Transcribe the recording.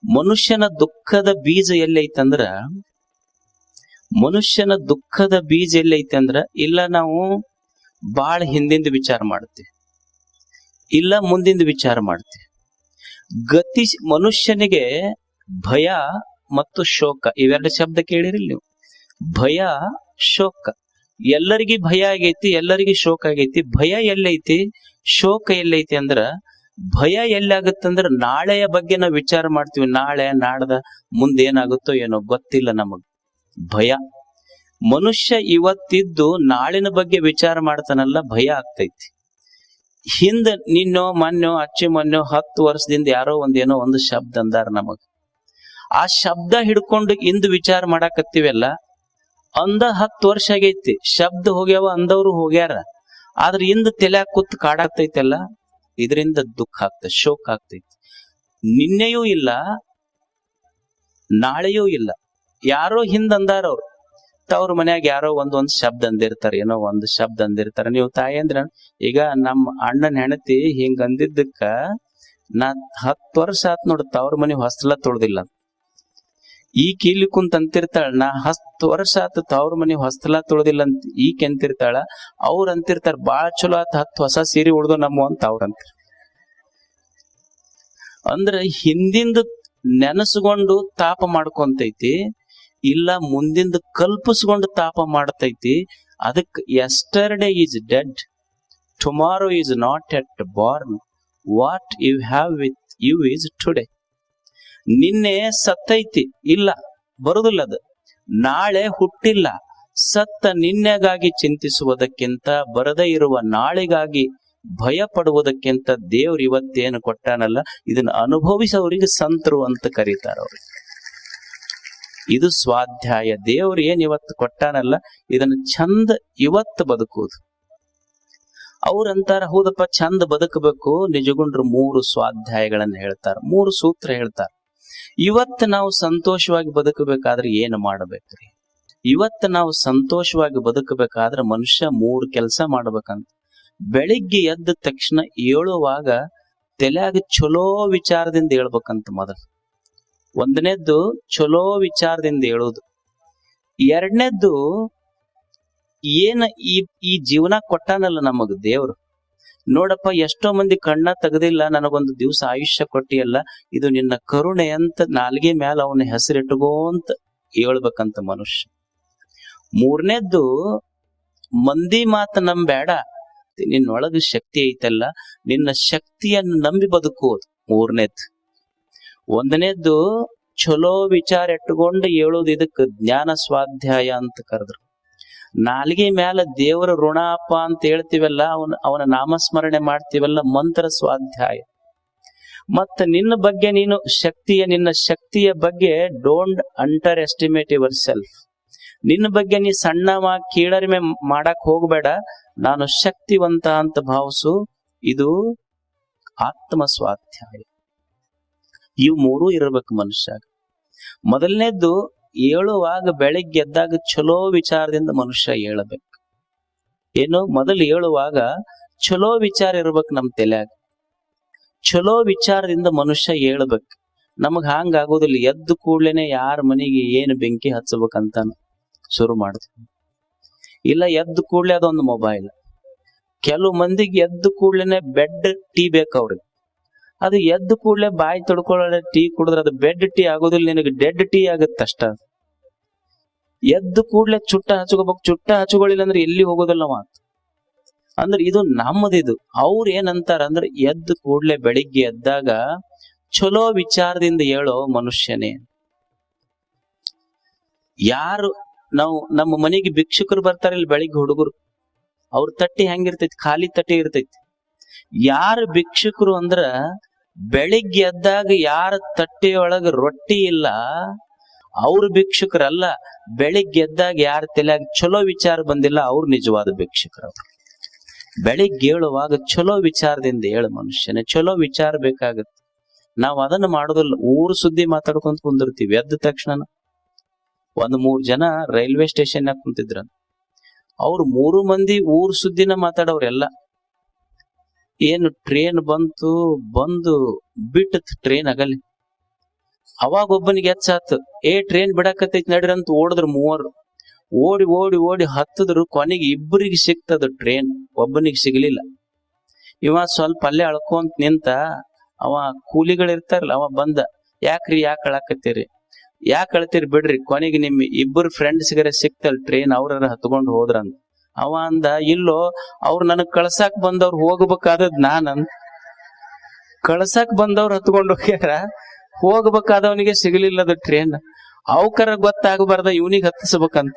ಮನುಷ್ಯನ ದುಃಖದ ಬೀಜ ಎಲ್ಲೈತಂದ್ರ ಮನುಷ್ಯನ ದುಃಖದ ಬೀಜ ಎಲ್ಲೈತೆ ಅಂದ್ರ ಇಲ್ಲ ನಾವು ಬಾಳ ಹಿಂದಿಂದ ವಿಚಾರ ಮಾಡ್ತೀವಿ, ಇಲ್ಲ ಮುಂದಿಂದ ವಿಚಾರ ಮಾಡ್ತೀವಿ. ಮನುಷ್ಯನಿಗೆ ಭಯ ಮತ್ತು ಶೋಕ ಇವೆರಡು ಶಬ್ದ ಕೇಳಿರಿ ನೀವು. ಭಯ ಶೋಕ, ಎಲ್ಲರಿಗೂ ಭಯ ಆಗೈತಿ, ಎಲ್ಲರಿಗೂ ಶೋಕ ಆಗೈತಿ. ಭಯ ಎಲ್ಲೈತಿ, ಶೋಕ ಎಲ್ಲೈತಿ ಅಂದ್ರ ಭಯ ಎಲ್ಲಾಗತ್ತಂದ್ರ ನಾಳೆಯ ಬಗ್ಗೆ ನಾವು ವಿಚಾರ ಮಾಡ್ತೀವಿ. ನಾಳೆ ನಾಡ್ದ ಮುಂದೇನಾಗುತ್ತೋ ಏನೋ ಗೊತ್ತಿಲ್ಲ ನಮಗ್. ಭಯ. ಮನುಷ್ಯ ಇವತ್ತಿದ್ದು ನಾಳಿನ ಬಗ್ಗೆ ವಿಚಾರ ಮಾಡ್ತಾನಲ್ಲ, ಭಯ ಆಗ್ತೈತಿ. ಹಿಂದ ನಿನ್ನೋ ಮೊನ್ನೋ ಅಚ್ಚಿ ಮೊನ್ನೋ 10 ವರ್ಷದಿಂದ ಯಾರೋ ಒಂದೇನೋ ಒಂದು ಶಬ್ದ ಅಂದಾರ ನಮಗ್. ಆ ಶಬ್ದ ಹಿಡ್ಕೊಂಡು ಇಂದು ವಿಚಾರ ಮಾಡಾಕತ್ತೀವಲ್ಲ, ಅಂದ 10 ವರ್ಷ ಆಗೈತಿ, ಶಬ್ದ ಹೋಗ್ಯಾವ, ಅಂದವ್ರು ಹೋಗ್ಯಾರ. ಆದ್ರೆ ಇಂದ ತಲ್ಯಾಗ ಕೂತ್ ಕಾಡಾಗ್ತೈತಲ್ಲ, ಇದರಿಂದ ದುಃಖ ಆಗ್ತೈತಿ, ಶೋಕ ಆಗ್ತೈತಿ. ನಿನ್ನೆಯೂ ಇಲ್ಲ, ನಾಳೆಯೂ ಇಲ್ಲ. ಯಾರೋ ಹಿಂದ ಅಂದಾರ ಅವ್ರು, ತವ್ರ ಮನ್ಯಾಗ ಯಾರೋ ಒಂದೊಂದ್ ಶಬ್ದ ಅಂದಿರ್ತಾರ, ಏನೋ ಒಂದು ಶಬ್ದ ಅಂದಿರ್ತಾರ. ನೀವು ತಾಯಿ ಅಂದ್ರ ಈಗ ನಮ್ಮ ಅಣ್ಣನ ಹೆಣತಿ ಹಿಂಗ ಅಂದಿದ್ದಕ್ಕ ನಾ 10 ವರ್ಷ ಆತ್ ನೋಡ ತವ್ರ ಮನೆ ಹೊಸ್ತಲ ತೊಳ್ದಿಲ್ಲ. ಈ ಕೀಲಿ ಕುಂತ ಅಂತಿರ್ತಾಳ, ನಾ 10 ವರ್ಷ ಆತ ತವ್ರ ಮನೆ ಹೊಸ್ತಲ ತೊಳ್ದಿಲ್ಲ ಅಂತ ಈಕೆ ಅಂತಿರ್ತಾಳ. ಅವ್ರ ಅಂತಿರ್ತಾರ ಬಾಳ ಚಲೋ ಆತ 10 ಹೊಸ ಸೀರೆ ಉಳ್ದು ನಮ್ಮ ಅಂತ ಅವ್ರ ಅಂತಿರ್. ಅಂದ್ರ ಹಿಂದಿಂದ ನೆನಸ್ಕೊಂಡು ತಾಪ ಮಾಡ್ಕೊಂತೈತಿ, ಇಲ್ಲ ಮುಂದಿಂದ ಕಲ್ಪಿಸ್ಕೊಂಡು ತಾಪ ಮಾಡ್ತೈತಿ. ಅದಕ್ yesterday is dead, tomorrow is not yet born, what you have with you is today. ನಿನ್ನೆ ಸತ್ತೈತಿ, ಇಲ್ಲ ಬರುದಿಲ್ಲ ಅದು. ನಾಳೆ ಹುಟ್ಟಿಲ್ಲ. ಸತ್ತ ನಿನ್ನೆಗಾಗಿ ಚಿಂತಿಸುವುದಕ್ಕಿಂತ, ಬರದೇ ಇರುವ ನಾಳೆಗಾಗಿ ಭಯ ಪಡುವುದಕ್ಕಿಂತ ದೇವ್ರು ಇವತ್ತೇನು ಕೊಟ್ಟಾನಲ್ಲ, ಇದನ್ನ ಅನುಭವಿಸೋರಿಗೆ ಸಂತರು ಅಂತ ಕರೀತಾರ ಅವ್ರಿಗೆ. ಇದು ಸ್ವಾಧ್ಯಾಯ. ದೇವ್ರು ಏನ್ ಇವತ್ತು ಕೊಟ್ಟಾನಲ್ಲ, ಇದನ್ನ ಚಂದ ಇವತ್ತು ಬದುಕುವುದು. ಅವ್ರಂತಾರ, ಹೌದಪ್ಪ ಚಂದ ಬದುಕಬೇಕು. ನಿಜಗುಂಡ್ರು 3 ಸ್ವಾಧ್ಯಾಯಗಳನ್ನ ಹೇಳ್ತಾರ, 3 ಸೂತ್ರ ಹೇಳ್ತಾರ. ಇವತ್ತು ನಾವು ಸಂತೋಷವಾಗಿ ಬದುಕಬೇಕಾದ್ರೆ ಏನು ಮಾಡ್ಬೇಕ್ರಿ? ಇವತ್ತು ನಾವು ಸಂತೋಷವಾಗಿ ಬದುಕಬೇಕಾದ್ರೆ ಮನುಷ್ಯ 3 ಕೆಲಸ ಮಾಡ್ಬೇಕಂತ. ಬೆಳಿಗ್ಗೆ ಎದ್ದ ತಕ್ಷಣ ಏಳುವಾಗ ತಲೆಯಾಗ ಚಲೋ ವಿಚಾರದಿಂದ ಹೇಳ್ಬೇಕಂತ. ಮೊದಲು ಒಂದನೇದ್ದು ಚಲೋ ವಿಚಾರದಿಂದ ಹೇಳೋದು. ಎರಡನೇದ್ದು ಏನ ಈ ಜೀವನ ಕೊಟ್ಟಾನಲ್ಲ ನಮಗ್ ದೇವ್ರು, ನೋಡಪ್ಪ ಎಷ್ಟೋ ಮಂದಿ ಕಣ್ಣ ತೆಗದಿಲ್ಲ, ನನಗೊಂದು ದಿವಸ ಆಯುಷ್ಯ ಕೊಟ್ಟಿಯಲ್ಲ, ಇದು ನಿನ್ನ ಕರುಣೆ ಅಂತ ನಾಲ್ಗೆ ಮ್ಯಾಲ ಅವನ ಹೆಸರಿಟ್ಟುಗೋಂತ ಹೇಳ್ಬೇಕಂತ ಮನುಷ್ಯ. ಮೂರನೇದ್ದು ಮಂದಿ ಮಾತು ನಂಬೇಡ, ನಿನ್ನೊಳಗ ಶಕ್ತಿ ಐತಲ್ಲ, ನಿನ್ನ ಶಕ್ತಿಯನ್ನು ನಂಬಿ ಬದುಕುವುದು ಮೂರನೇದ್ದು. ಒಂದನೇದ್ದು ಚಲೋ ವಿಚಾರ ಇಟ್ಟುಕೊಂಡು ಹೇಳೋದು, ಇದಕ್ಕೆ ಜ್ಞಾನ ಸ್ವಾಧ್ಯಾಯ ಅಂತ ಕರೆದ್ರು. ನಾಲ್ಗೆ ಮ್ಯಾಲ ದೇವರ ಋಣಪ್ಪ ಅಂತ ಹೇಳ್ತೀವಲ್ಲ, ಅವನ ನಾಮಸ್ಮರಣೆ ಮಾಡ್ತೀವಲ್ಲ, ಮಂತ್ರ ಸ್ವಾಧ್ಯಾಯ. ಮತ್ತ ನಿನ್ನ ಬಗ್ಗೆ ನೀನು ನಿನ್ನ ಶಕ್ತಿಯ ಬಗ್ಗೆ don't under estimate your self. ನಿನ್ನ ಬಗ್ಗೆ ನೀ ಸಣ್ಣ ಕೀಳರಿಮೆ ಮಾಡಕ್ ಹೋಗ್ಬೇಡ, ನಾನು ಶಕ್ತಿವಂತ ಅಂತ ಭಾವಿಸು. ಇದು ಆತ್ಮ ಸ್ವಾಧ್ಯಾಯ. ಇವು 3 ಇರಬೇಕು ಮನುಷ್ಯ. ಮೊದಲನೇದ್ದು ಏಳುವಾಗ, ಬೆಳಿಗ್ಗೆ ಎದ್ದಾಗ ಚಲೋ ವಿಚಾರದಿಂದ ಮನುಷ್ಯ ಏಳಬೇಕು. ಏನು? ಮೊದಲು ಏಳುವಾಗ ಚಲೋ ವಿಚಾರ ಇರ್ಬೇಕು ನಮ್ ತಲೆಯಾಗ. ಚಲೋ ವಿಚಾರದಿಂದ ಮನುಷ್ಯ ಏಳ್ಬೇಕು. ನಮಗ್ ಹಂಗ ಆಗೋದಿಲ್ಲ. ಎದ್ದು ಕೂಡ್ಲೇನೆ ಯಾರ ಮನೆಗೆ ಏನು ಬೆಂಕಿ ಹಚ್ಚಬೇಕಂತ ಶುರು ಮಾಡ್ತೀವಿ. ಇಲ್ಲ ಎದ್ದು ಕೂಡ್ಲೆ ಅದೊಂದು ಮೊಬೈಲ್. ಕೆಲವು ಮಂದಿಗೆ ಎದ್ದು ಕೂಡ್ಲೇನೆ ಬೆಡ್ ಟೀ ಬೇಕು ಅವ್ರಿಗೆ. ಅದು ಎದ್ದು ಕೂಡ್ಲೆ ಬಾಯಿ ತೊಡ್ಕೊಳ್ಳೋ ಟೀ ಕುಡಿದ್ರೆ ಅದು ಬೆಡ್ ಟೀ ಆಗೋದಿಲ್ಲ, ನಿನಗೆ ಡೆಡ್ ಟೀ ಆಗುತ್ತಷ್ಟ. ಎದ್ದು ಕೂಡ್ಲೆ ಚುಟ್ಟ ಹಚ್ಕೋಬೇಕು, ಚುಟ್ಟ ಹಚ್ಕೊಳ್ಳಿಲ್ಲ ಅಂದ್ರೆ ಎಲ್ಲಿ ಹೋಗೋದಿಲ್ಲ ಮಾತು. ಅಂದ್ರೆ ಇದು ನಮ್ಮದಿದು. ಅವ್ರು ಏನಂತಾರ ಅಂದ್ರೆ, ಎದ್ದು ಕೂಡ್ಲೆ ಬೆಳಿಗ್ಗೆ ಎದ್ದಾಗ ಚಲೋ ವಿಚಾರದಿಂದ ಹೇಳೋ ಮನುಷ್ಯನೇ. ಯಾರು ನಮ್ಮ ಮನೆಗೆ ಭಿಕ್ಷುಕರು ಬರ್ತಾರೆ ಇಲ್ಲಿ ಬೆಳಿಗ್ಗೆ, ಹುಡುಗರು, ಅವ್ರ ತಟ್ಟಿ ಹೆಂಗಿರ್ತೈತಿ? ಖಾಲಿ ತಟ್ಟಿ ಇರ್ತೈತಿ. ಯಾರು ಭಿಕ್ಷುಕರು ಅಂದ್ರ, ಬೆಳಿಗ್ಗೆ ಎದ್ದಾಗ ಯಾರ ತಟ್ಟೆಯೊಳಗ ರೊಟ್ಟಿ ಇಲ್ಲ ಅವ್ರ ಭಿಕ್ಷುಕರಲ್ಲ. ಬೆಳಿಗ್ಗೆ ಎದ್ದಾಗ ಯಾರ ತಲೆಯಾಗ ಚಲೋ ವಿಚಾರ ಬಂದಿಲ್ಲ ಅವ್ರು ನಿಜವಾದ ಭಿಕ್ಷುಕರು. ಬೆಳಿಗ್ಗೆ ಹೇಳುವಾಗ ಚಲೋ ವಿಚಾರದಿಂದ ಹೇಳು ಮನುಷ್ಯನೇ. ಚಲೋ ವಿಚಾರ ಬೇಕಾಗತ್ತೆ. ನಾವ್ ಅದನ್ನ ಮಾಡೋದಿಲ್ಲ. ಊರು ಸುದ್ದಿ ಮಾತಾಡ್ಕೊಂತ ಕುಂದಿರ್ತೀವಿ. ಎದ್ದ ತಕ್ಷಣ 3 ಜನ ರೈಲ್ವೆ ಸ್ಟೇಷನ್ ಕುಂತಿದ್ರ, ಅವ್ರು 3 ಮಂದಿ ಊರ್ ಸುದ್ದಿನ ಮಾತಾಡೋರೆಲ್ಲ. ಏನು ಟ್ರೇನ್ ಬಂದು ಬಿಟ್ಟತ್ ಟ್ರೇನ್ ಆಗಲಿ, ಅವಾಗ ಒಬ್ಬನಿಗೆ ಎಚ್ಚಾತು, ಟ್ರೈನ್ ಬಿಡಕತ್ತೈತಿ ನಡ್ರಿ ಅಂತ ಓಡಿದ್ರು ಮೂವರು. ಓಡಿ ಓಡಿ ಓಡಿ ಹತ್ತದ್ರು. ಕೊನೆಗೆ ಇಬ್ಬರಿಗೆ ಸಿಕ್ತದ ಟ್ರೈನ್, ಒಬ್ಬನಿಗೆ ಸಿಗ್ಲಿಲ್ಲ. ಇವ ಸ್ವಲ್ಪ ಅಲ್ಲೇ ಅಳ್ಕೊಂತ ನಿಂತ. ಅವ ಕೂಲಿಗಳಿರ್ತಾರಲ್ಲ, ಅವ ಬಂದ, ಯಾಕ್ರಿ ಯಾಕೆ ಅಳಕತ್ತೀರಿ, ಯಾಕೆ ಅಳ್ತೀರಿ ಬಿಡ್ರಿ, ಕೊನೆಗೆ ನಿಮ್ ಇಬ್ಬರು ಫ್ರೆಂಡ್ಸ್ಗರ ಸಿಕ್ತಲ್ ಟ್ರೈನ್, ಅವ್ರ ಹತ್ಕೊಂಡು ಹೋದ್ರಂತ. ಅವ ಅಂದ, ಇಲ್ಲೋ ಅವ್ರು ನನಗ್ ಕಳ್ಸಾಕ್ ಬಂದವ್ರು, ಹೋಗ್ಬೇಕಾದದ್ ನಾನಂದ. ಕಳ್ಸಾಕ್ ಬಂದವ್ರು ಹತ್ಕೊಂಡು ಹೋಗ್ಯಾರ, ಹೋಗ್ಬೇಕಾದವನಿಗೆ ಸಿಗಲಿಲ್ಲದ ಟ್ರೈನ್. ಅವಕರ ಗೊತ್ತಾಗಬಾರ್ದ ಇವನಿಗೆ ಹತ್ತಿಸ್ಬೇಕಂತ.